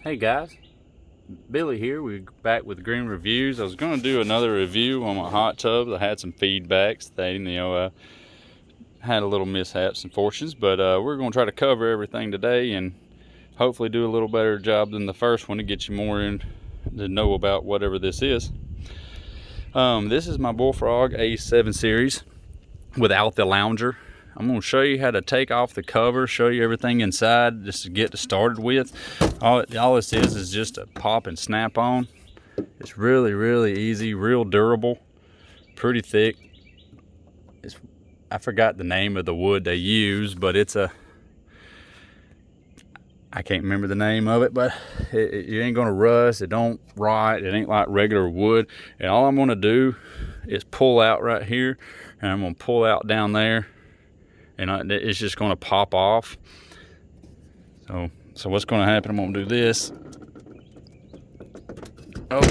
Hey guys, Billy here. We're back with Green Reviews. I was going to do another review on my hot tubs. I had some feedbacks. Had a little mishaps and fortunes, but we're going to try to cover everything today and hopefully do a little better job than the first one to get you more in to know about whatever this is. This is my Bullfrog A7 series without the lounger. I'm going to show you how to take off the cover, show you everything inside just to get started with. All this is just a pop and snap on. It's really easy, real durable, pretty thick. I forgot the name of the wood they use, but I can't remember the name of it, but it ain't gonna rust, it don't rot, it ain't like regular wood. And all I'm gonna do is pull out right here, and I'm gonna pull out down there, and it's just gonna pop off. So what's gonna happen, I'm gonna do this. Oh,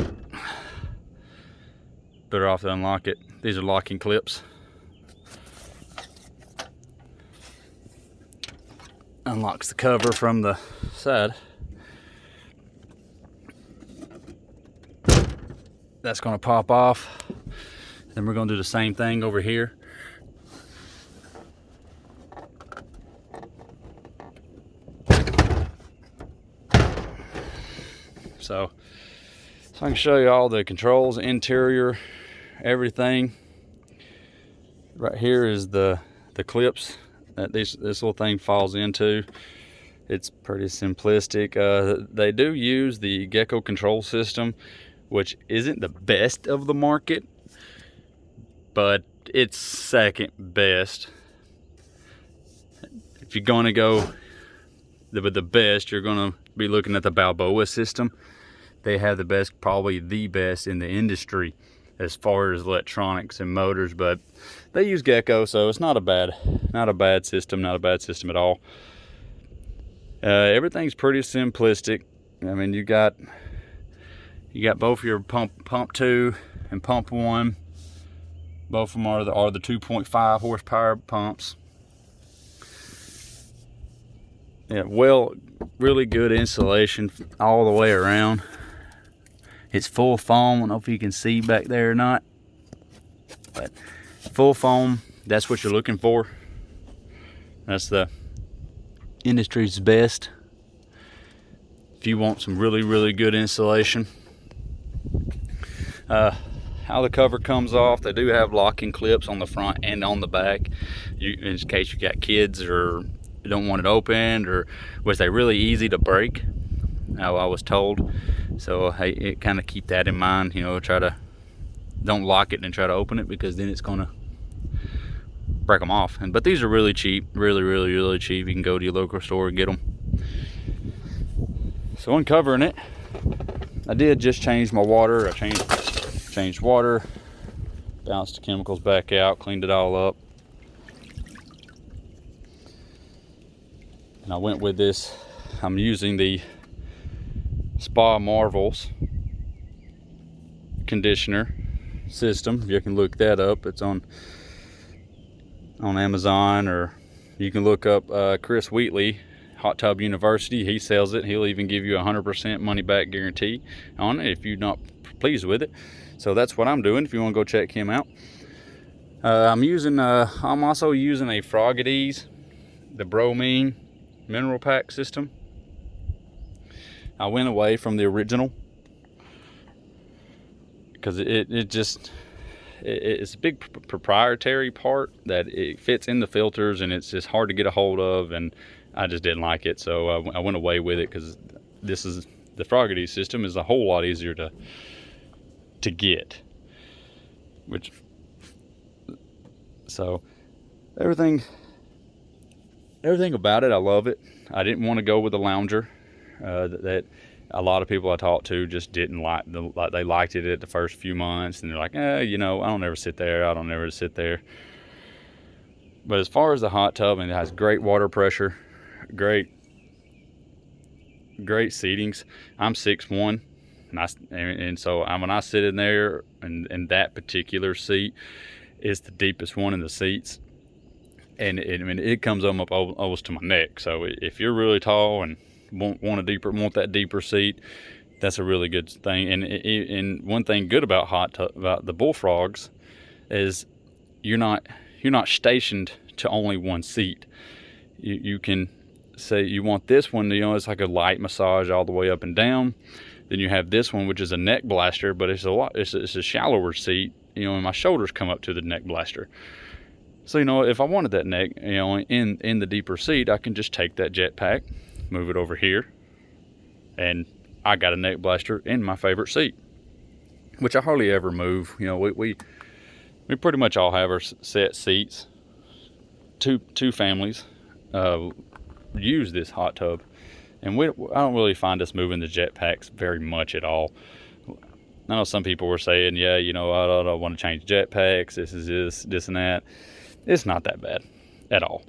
better off to unlock it. These are locking clips. Unlocks the cover from the side. That's gonna pop off. Then we're gonna do the same thing over here. So I can show you all the controls, interior, everything. Right here is the clips that this little thing falls into. It's pretty simplistic. They do use the Gecko control system, which isn't the best of the market, but it's second best. If you're gonna go with the best, you're gonna be looking at the Balboa system. They have the best, probably the best in the industry as far as electronics and motors, but they use Gecko, so it's not a bad system, not a bad system at all. Everything's pretty simplistic. I mean, you got both your pump 2 and pump 1. Both of them are the 2.5 horsepower pumps. Yeah, really good insulation all the way around. It's full foam. I don't know if you can see back there or not, but full foam, that's what you're looking for. That's the industry's best if you want some really good insulation. How the cover comes off, they do have locking clips on the front and on the back, in case you got kids or you don't want it opened, or was they really easy to break, I was told. So hey, kind of keep that in mind, you know, don't lock it and try to open it, because then it's gonna break them off. But these are really cheap, really cheap. You can go to your local store and get them. So uncovering it, I did just change my water. I changed water, bounced the chemicals back out, cleaned it all up, and I went with this. I'm using the Spa Marvels conditioner system. You can look that up. It's on Amazon, or you can look up Chris Wheatley, Hot Tub University. He sells it. He'll even give you a 100% money back guarantee on it if you're not pleased with it. So that's what I'm doing if you want to go check him out. I'm also using a Frogadies, the bromine mineral pack system. I went away from the original because it's a big proprietary part that it fits in the filters, and it's just hard to get a hold of, and I just didn't like it. So I went away with it, because the Frogadies system is a whole lot easier to get. So everything about it, I love it. I didn't want to go with the lounger. That a lot of people I talked to just didn't like. They liked it at the first few months, and they're like, you know, I don't ever sit there. But as far as the hot tub, it has great water pressure, great seatings. I'm 6'1", and so when I sit in there, and that particular seat is the deepest one in the seats, and it comes up almost to my neck. So if you're really tall and want that deeper seat, that's a really good thing. And one thing good about about the Bullfrogs is you're not stationed to only one seat. You can say you want this one, it's like a light massage all the way up and down. Then you have this one, which is a neck blaster, but it's a shallower seat, and my shoulders come up to the neck blaster. So, if I wanted that neck, in the deeper seat, I can just take that jetpack, move it over here, and I got a neck blaster in my favorite seat, which I hardly ever move. We pretty much all have our set seats. Two families use this hot tub, and I don't really find us moving the jetpacks very much at all. I know some people were saying, yeah, I don't want to change jetpacks, this and that. It's not that bad at all.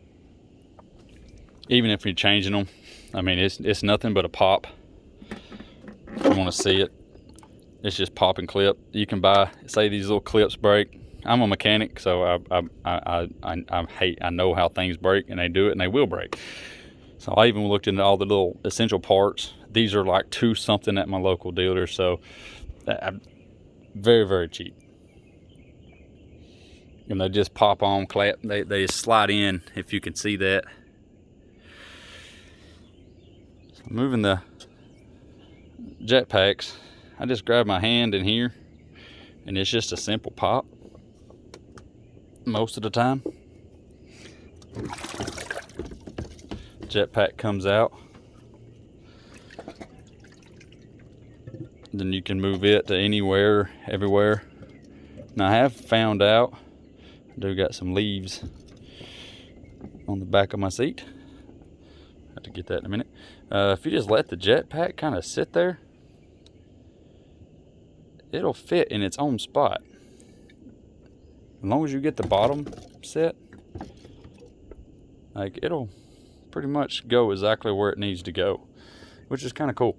Even if you're changing them, I mean, it's nothing but a pop. If you want to see it, it's just pop and clip. You can buy, say these little clips break. I'm a mechanic, so I know how things break, and they do it, and they will break. So I even looked into all the little essential parts. These are like $2 something at my local dealer, so very, very cheap. And they just pop on, clap. They just slide in, if you can see that. So moving the jetpacks, I just grab my hand in here, and it's just a simple pop most of the time. Jetpack comes out, then you can move it to anywhere, everywhere. Now I have found out I do got some leaves on the back of my seat. I have to get that in a minute. If you just let the jetpack kind of sit there, it'll fit in its own spot. As long as you get the bottom set, like, it'll pretty much go exactly where it needs to go, which is kind of cool.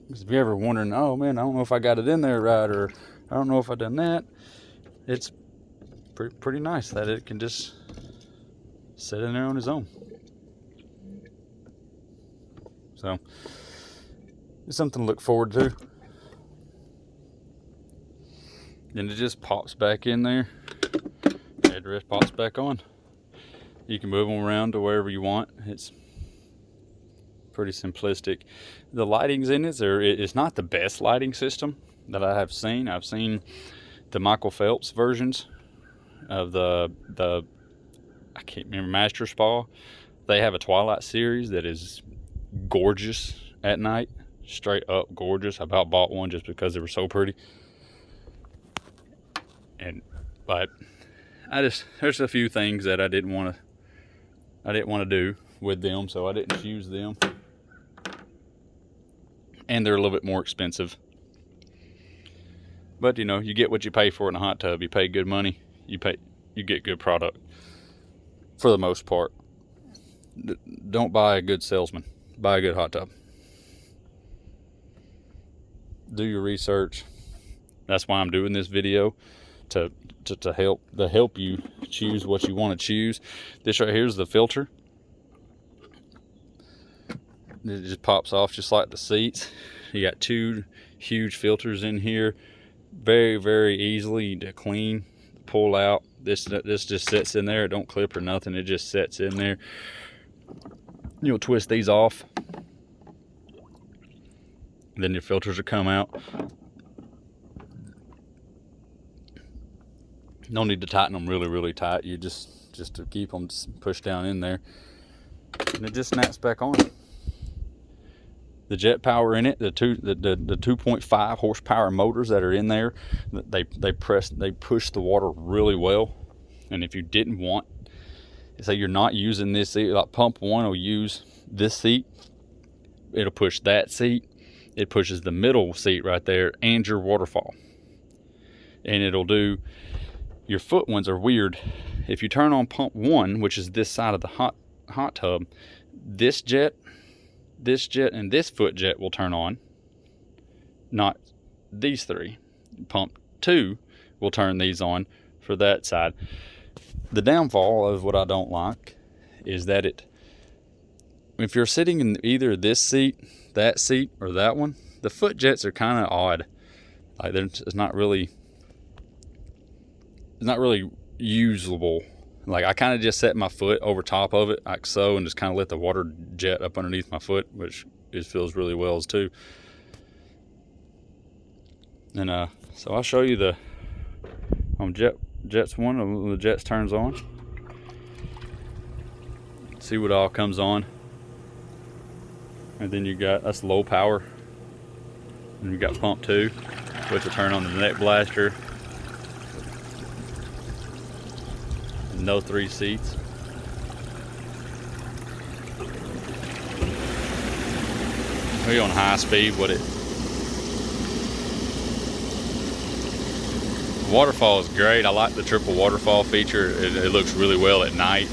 Because if you're ever wondering, oh man, I don't know if I got it in there right, or I don't know if I done that, it's pretty nice that it can just sit in there on its own. So it's something to look forward to. Then it just pops back in there. Headrest pops back on. You can move them around to wherever you want. It's pretty simplistic. The lighting's in it, it's not the best lighting system that I have seen. I've seen the Michael Phelps versions of the I can't remember, Master Spa. They have a Twilight series that is gorgeous at night. Straight up gorgeous. I about bought one just because they were so pretty. But there's a few things that I didn't want to do with them, so I didn't choose them. And they're a little bit more expensive. But you get what you pay for in a hot tub. You pay good money, you get good product for the most part. Don't buy a good salesman. Buy a good hot tub. Do your research. That's why I'm doing this video, to help you choose what you want to choose. This right here is the filter. It just pops off just like the seats. You got 2 huge filters in here, very, very easily to clean, pull out. This just sits in there. It don't clip or nothing. It just sits in there. You'll twist these off, then your filters will come out. No need to tighten them really, really tight. You just to keep them pushed down in there, and it just snaps back on. The jet power in it, the 2.5 horsepower motors that are in there, they push the water really well. And if you didn't want, say you're not using this seat, like pump 1 will use this seat, it'll push that seat. It pushes the middle seat right there and your waterfall, and it'll do. Your foot ones are weird. If you turn on pump 1, which is this side of the hot tub, this jet, and this foot jet will turn on, not these 3. Pump 2 will turn these on for that side. The downfall of what I don't like is that if you're sitting in either this seat, that seat, or that one, the foot jets are kind of odd. Like it's not really usable. Like I kind of just set my foot over top of it like so, and just kind of let the water jet up underneath my foot, which it feels really well as too. And so I'll show you the jets one. The jets turns on. See what all comes on. And then you got, that's low power. And you got pump 2, which will turn on the neck blaster. No 3 seats. We're on high speed. Waterfall is great. I like the triple waterfall feature. It looks really well at night.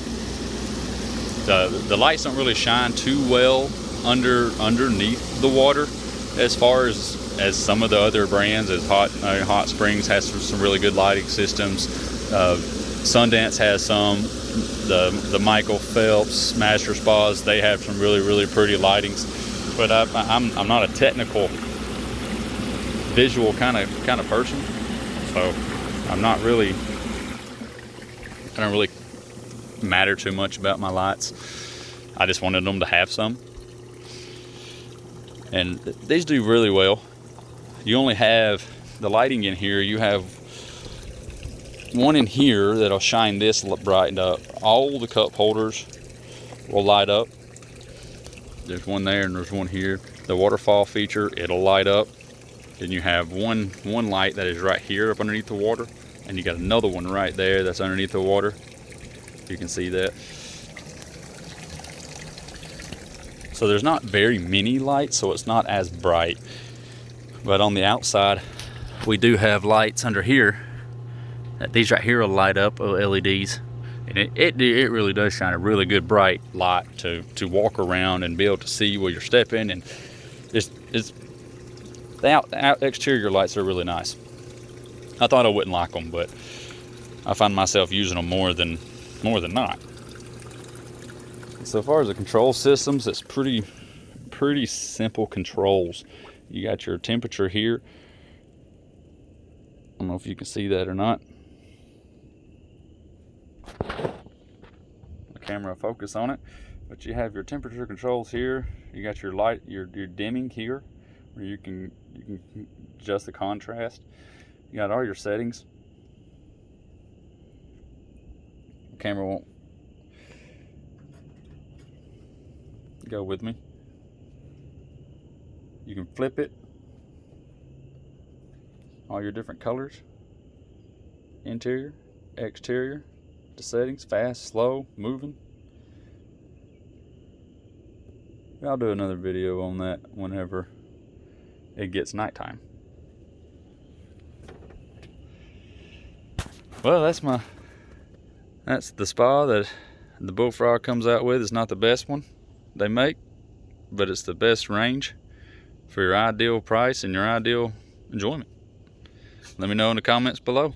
The lights don't really shine too well underneath the water, as far as some of the other brands. As Hot Springs has some really good lighting systems. Sundance has some. The Michael Phelps Master Spas, they have some really pretty lightings. But I'm not a technical visual kind of person, so I don't really matter too much about my lights. I just wanted them to have some, and these do really well. You only have the lighting in here. You have one in here that'll shine this brightened up. All the cup holders will light up. There's one there and there's one here. The waterfall feature, it'll light up. Then you have one light that is right here up underneath the water, and you got another one right there that's underneath the water. You can see that. So there's not very many lights, so it's not as bright. But on the outside, we do have lights under here. These right here will light up, LEDs. And it really does shine a really good bright light to walk around and be able to see where you're stepping. And the exterior lights are really nice. I thought I wouldn't like them, but I find myself using them more than not. So far as the control systems, it's pretty simple controls. You got your temperature here. I don't know if you can see that or not. The camera will focus on it, but you have your temperature controls here. You got your light, your dimming here, where you can adjust the contrast. You got all your settings. The camera won't go with me. You can flip it. All your different colors. Interior, exterior, the settings, fast, slow, moving. I'll do another video on that whenever it gets nighttime. Well, that's the spa that the Bullfrog comes out with. It's not the best one they make, but it's the best range for your ideal price and your ideal enjoyment. Let me know in the comments below.